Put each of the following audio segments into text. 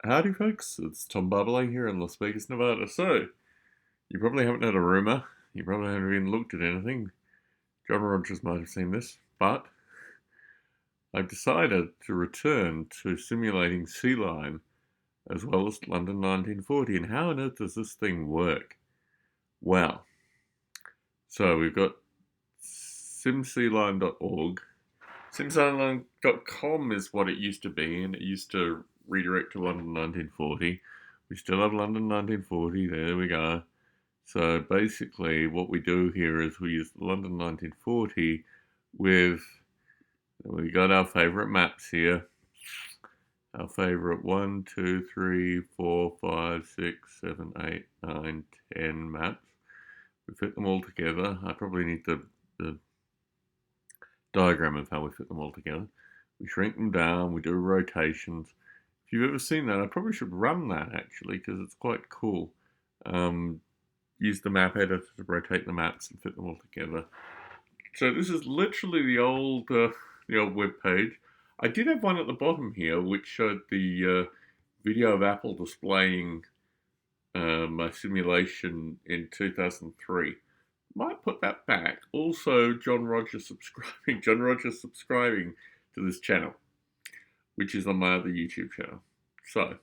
Howdy, folks. It's Tom Barbalet here in Las Vegas, Nevada. So, you probably haven't heard a rumor. You probably haven't even looked at anything. John Rogers might have seen this, but I've decided to return to simulating Sea Lion as well as London 1940. And how on earth does this thing work? Well, so we've got simsealine.org. Simsealine.com is what it used to be, and it used to redirect to London 1940. We still have London 1940. There we go. So basically, what we do here is we use London 1940 with, we got our favourite maps here. Our favourite 1, 2, 3, 4, 5, 6, 7, 8, 9, 10 maps. We fit them all together. I probably need the diagram of how we fit them all together. We shrink them down, we do rotations. If you've ever seen that, I probably should run that actually, because it's quite cool. Use the map editor to rotate the maps and fit them all together. So this is literally the old web page. I did have one at the bottom here which showed the video of Apple displaying my simulation in 2003. Might put that back. Also, John Rogers subscribing to this channel, which is on my other YouTube channel. So,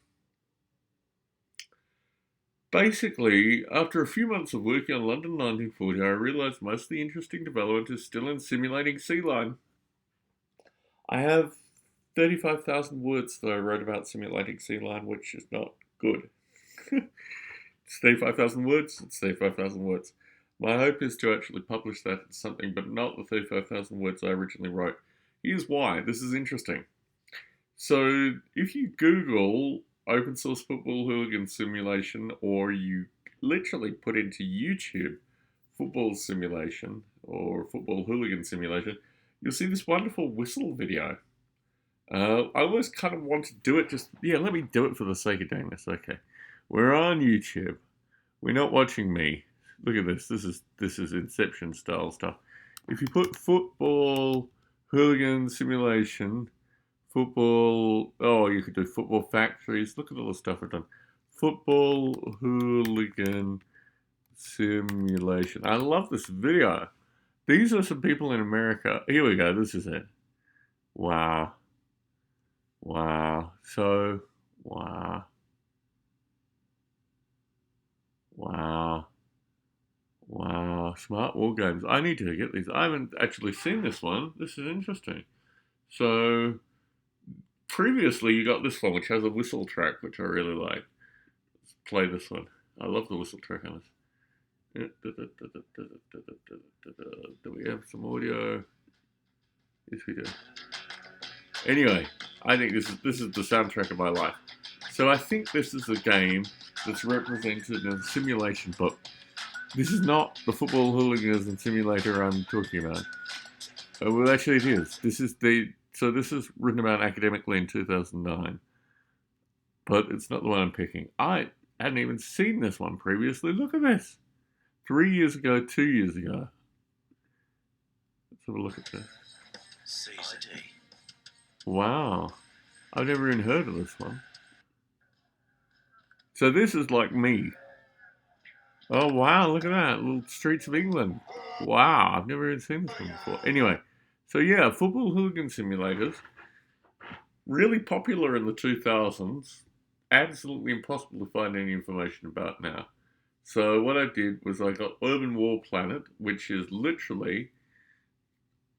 basically, after a few months of working on London 1940, I realised most of the interesting development is still in simulating Sea Lion. I have 35,000 words that I wrote about simulating Sea Lion, which is not good. It's 35,000 words, it's 35,000 words. My hope is to actually publish that as something, but not the 35,000 words I originally wrote. Here's why. This is interesting. So, if you Google open source football hooligan simulation, or you literally put into YouTube football simulation or football hooligan simulation, you'll see this wonderful whistle video. I always kind of want to do it let me do it for the sake of doing this. Okay. We're on YouTube. We're not watching me. Look at this. This is Inception style stuff. If you put football hooligan simulation, you could do football factories. Look at all the stuff I've done. Football hooligan simulation. I love this video. These are some people in America. Here we go. This is it. Wow. Wow. So, wow. Wow. Wow. Smart war games. I need to get these. I haven't actually seen this one. This is interesting. So, previously you got this one, which has a whistle track, which I really like. Let's play this one. I love the whistle track on this. Do we have some audio? Yes, we do. Anyway, I think this is the soundtrack of my life. So I think this is a game that's represented in a simulation book. This is not the football hooliganism simulator I'm talking about. Well, actually, it is. This is written about academically in 2009, but it's not the one I'm picking. I hadn't even seen this one previously. Look at this. 3 years ago, 2 years ago. Let's have a look at this. Wow. I've never even heard of this one. So this is like me. Oh, wow, look at that. Little Streets of England. Wow, I've never even seen this one before. Anyway, so yeah, football hooligan simulators. Really popular in the 2000s. Absolutely impossible to find any information about now. So what I did was I got Urban War Planet, which is literally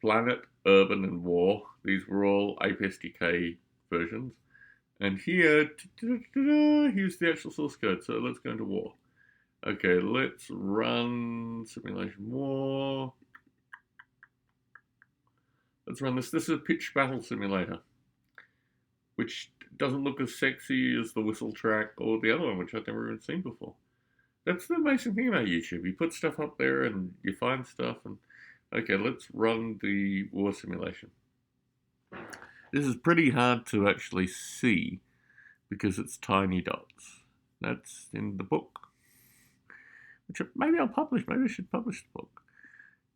Planet, Urban, and War. These were all APE-SDK versions. And here's the actual source code. So let's go into War. Okay, let's run Simulation War. Let's run this. This is a pitch battle simulator, which doesn't look as sexy as the whistle track or the other one, which I've never even seen before. That's the amazing thing about YouTube. You put stuff up there and you find stuff. And okay, let's run the war simulation. This is pretty hard to actually see because it's tiny dots. That's in the book. Which maybe I'll publish. Maybe I should publish the book.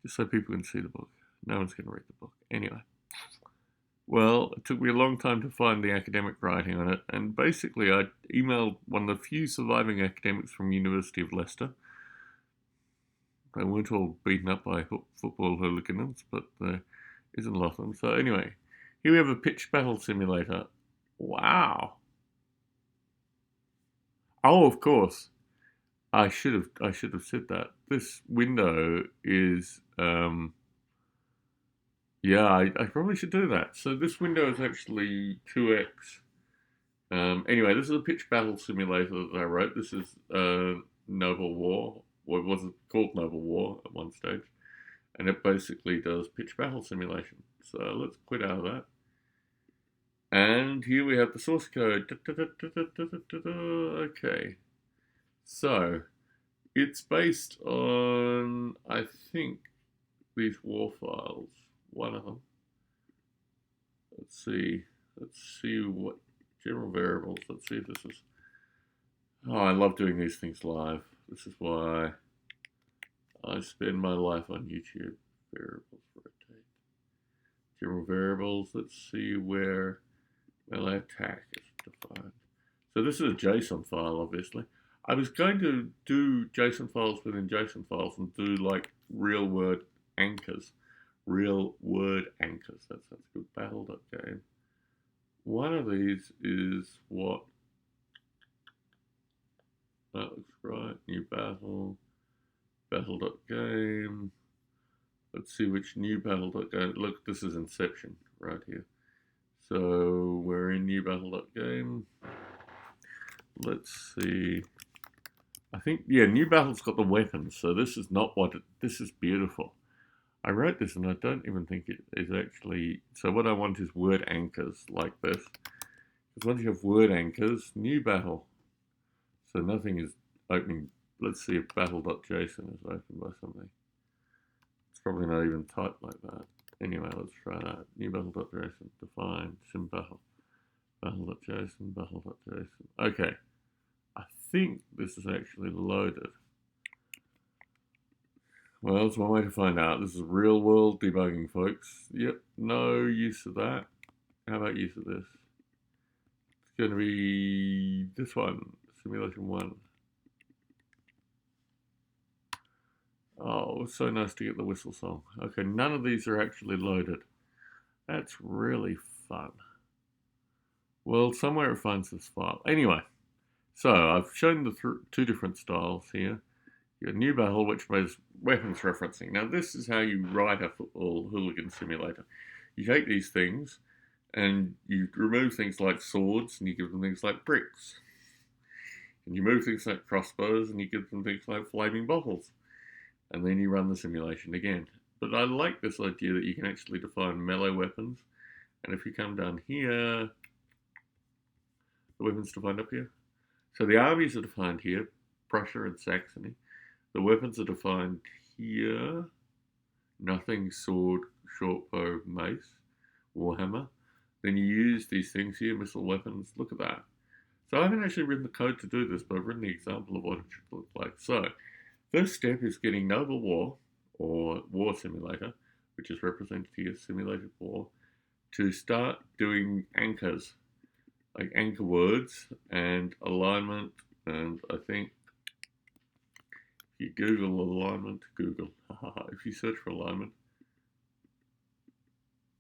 Just so people can see the book. No one's going to read the book. Anyway. Well, it took me a long time to find the academic writing on it, and basically I emailed one of the few surviving academics from University of Leicester. They weren't all beaten up by football hooligans, but there isn't a lot of them. So anyway, here we have a pitch battle simulator. Wow. Oh, of course. I should have said that. This window is yeah, I probably should do that. So this window is actually 2x. Anyway, this is a pitch battle simulator that I wrote. This is Noble War, or it was called Noble War at one stage, and it basically does pitch battle simulation. So let's quit out of that. And here we have the source code. Okay, so it's based on, I think, these war files. One of them. Let's see. Let's see what general variables. Let's see if this is. Oh, I love doing these things live. This is why I spend my life on YouTube. Variables rotate. General variables. Let's see where melee attack is defined. So this is a JSON file, obviously. I was going to do JSON files within JSON files and do like real word anchors. Real word anchors. That sounds good. Battle.game. One of these is what? That looks right. New battle. Battle.game. Let's see which new battle.game. Look, this is Inception right here. So we're in new battle.game. Let's see. I think, yeah, new battle's got the weapons. So this is not what this is beautiful. I wrote this and I don't even think it is actually. So what I want is word anchors like this. Because once you have word anchors, new battle. So nothing is opening. Let's see if battle.json is opened by something. It's probably not even typed like that. Anyway, let's try that. New battle.json, define, sim battle. Battle.json, battle.json. Okay. I think this is actually loaded. Well, it's one way to find out. This is real world debugging, folks. Yep, no use of that. How about use of this? It's going to be this one, simulation 1. Oh, it's so nice to get the whistle song. Okay, none of these are actually loaded. That's really fun. Well, somewhere it finds this file. Anyway, so I've shown the two different styles here. You got new battle, which means weapons referencing. Now, this is how you write a football hooligan simulator. You take these things and you remove things like swords and you give them things like bricks. And you move things like crossbows and you give them things like flaming bottles. And then you run the simulation again. But I like this idea that you can actually define melee weapons. And if you come down here, the weapons defined up here. So the armies are defined here, Prussia and Saxony. The weapons are defined here. Nothing, sword, short bow, mace, warhammer. Then you use these things here, missile weapons. Look at that. So I haven't actually written the code to do this, but I've written the example of what it should look like. So first step is getting Noble War, or War Simulator, which is represented here, Simulated War, to start doing anchors, like anchor words and alignment, and I think if you Google alignment, if you search for alignment,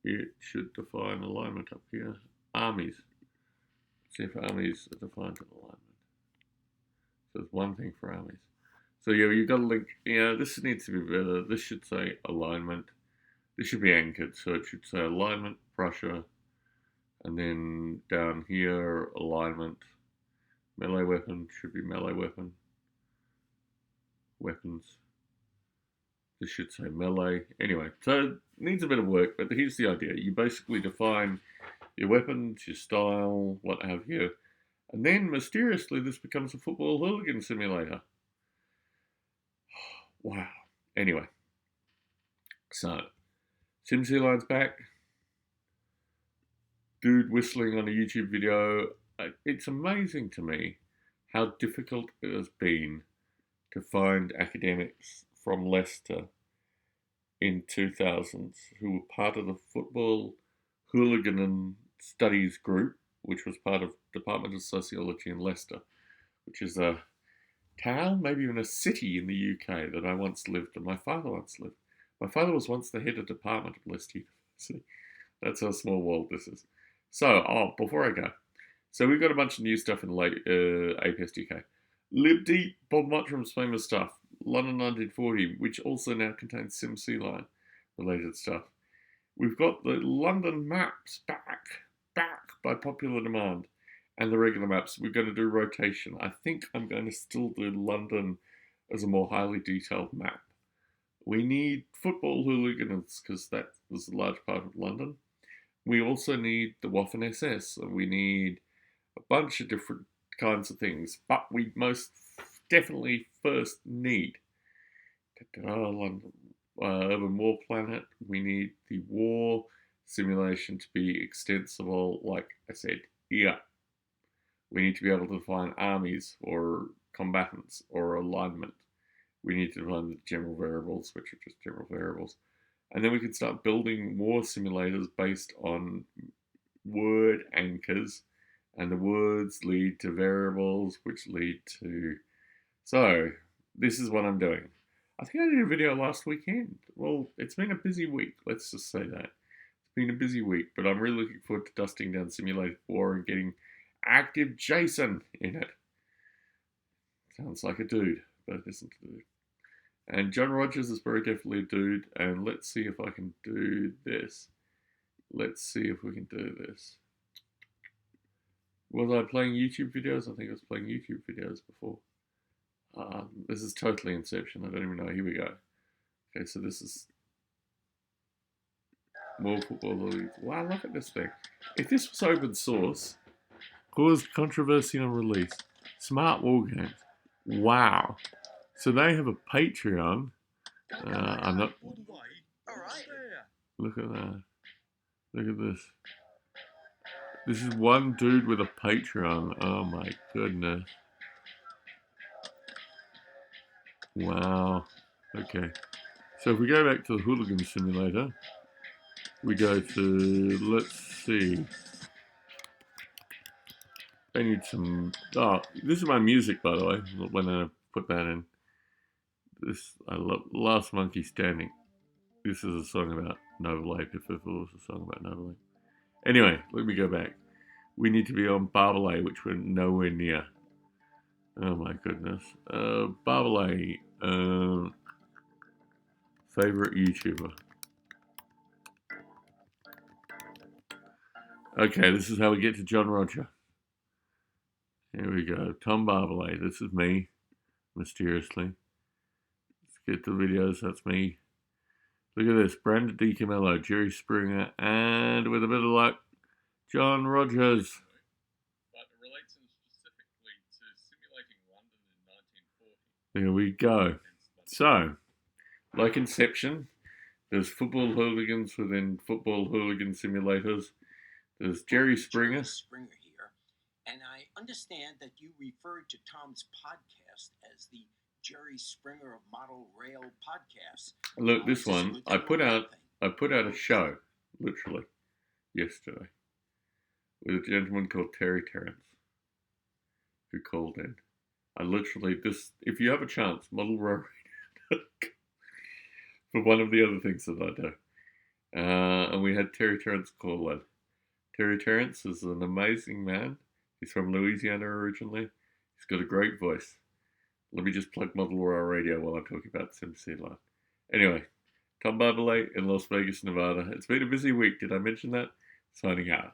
it should define alignment up here. Armies. See if armies are defined in alignment. So there's one thing for armies. So yeah, you've got to link, this needs to be better. This should say alignment. This should be anchored. So it should say alignment, Prussia, and then down here, alignment. Melee weapon should be melee weapon. Weapons. This should say melee. Anyway, so it needs a bit of work, but here's the idea. You basically define your weapons, your style, what have you, and then mysteriously this becomes a football hooligan simulator. Wow. Anyway, so SimCLine's back. Dude whistling on a YouTube video. It's amazing to me how difficult it has been to find academics from Leicester in 2000s who were part of the football Hooligan and Studies Group, which was part of Department of Sociology in Leicester, which is a town, maybe even a city in the UK that I once lived and my father once lived. My father was once the head of department of Leicester University. That's how small world this is. So, before I go, so we've got a bunch of new stuff in APS UK. Lib Deep, Bob Mottram's famous stuff, London 1940, which also now contains SimC Line related stuff. We've got the London maps back by popular demand, and the regular maps. We're going to do rotation. I think I'm going to still do London as a more highly detailed map. We need football hooligans because that was a large part of London. We also need the Waffen SS. We need a bunch of different kinds of things, but we most definitely first need London Urban War Planet. We need the war simulation to be extensible, like I said, here. We need to be able to define armies or combatants or alignment. We need to define the general variables, which are just general variables. And then we can start building war simulators based on word anchors, and the words lead to variables, which lead to... So, this is what I'm doing. I think I did a video last weekend. Well, it's been a busy week, let's just say that. It's been a busy week, but I'm really looking forward to dusting down Simulated War and getting active Jason in it. Sounds like a dude, but it isn't a dude. And John Rogers is very definitely a dude, and let's see if I can do this. Let's see if we can do this. Was I playing YouTube videos? I think I was playing YouTube videos before. This is totally Inception. I don't even know. Here we go. Okay, so this is more football. Wow, look at this thing. If this was open source, caused controversy on release. Smart War Games. Wow. So they have a Patreon. I'm not... Look at that. Look at this. This is one dude with a Patreon. Oh my goodness. Wow. Okay. So if we go back to the Hooligan Simulator, we go to, let's see. I need some... Oh, this is my music, by the way, when I put that in. This, I love Last Monkey Standing. This is a song about Noble Ape, if it was a song about Noble Ape. Anyway, let me go back. We need to be on Barbelay, which we're nowhere near. Oh my goodness. Barbelay, favorite YouTuber. Okay, this is how we get to John Roger. Here we go. Tom Barbelay. This is me, mysteriously. Let's get to the videos. That's me. Look at this. Brandon DiCamillo, Jerry Springer, and with a bit of luck, John Rogers. But it relates specifically to simulating London in 1940. There we go. So, like Inception, there's football hooligans within football hooligan simulators. There's Jerry Springer. Springer here, and I understand that you referred to Tom's podcast as the Jerry Springer of Model Rail podcast. Look, this one I put out a show, literally, yesterday, with a gentleman called Terry Terrence, who called in. I literally, if you have a chance, Model Rail for one of the other things that I do. And we had Terry Terrence call in. Terry Terrence is an amazing man. He's from Louisiana originally. He's got a great voice. Let me just plug Model Rail Radio while I'm talking about SimC Line. Anyway, Tom Barbelay in Las Vegas, Nevada. It's been a busy week. Did I mention that? Signing out.